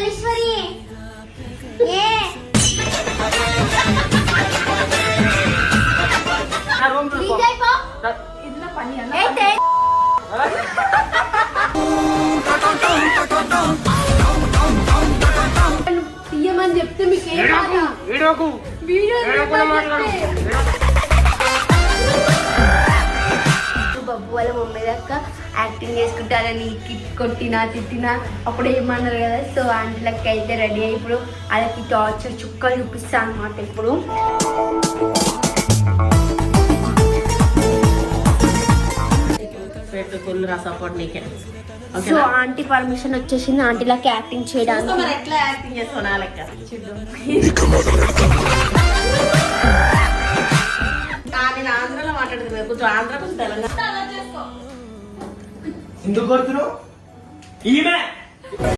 మల్లీశ్వరి ఏ తీయమని చెప్తే మీకు బబ్బు వాళ్ళ మమ్మీ దాకా యాక్టింగ్ చేసుకుంటారని కొట్టినా తిట్టినా అప్పుడు ఏమన్నారు కదా. సో ఆంటీలకి అయితే రెడీ అయ్యి ఇప్పుడు వాళ్ళకి టార్చర్ చుక్కలు చూపిస్తా అనమాట. ఇప్పుడు సో ఆంటీ పర్మిషన్ వచ్చేసింది ఆంటీలకి యాక్టింగ్ చేయడానికి. ఎట్లా యాక్టింగ్ చేస్తున్నా లెక్క నేను ఆంధ్రలో మాట్లాడుతున్నా, కొంచెం ఆంధ్ర కొంచెం తెలంగాణ. ఎందుకు కొడుతున్నావు? ఈమె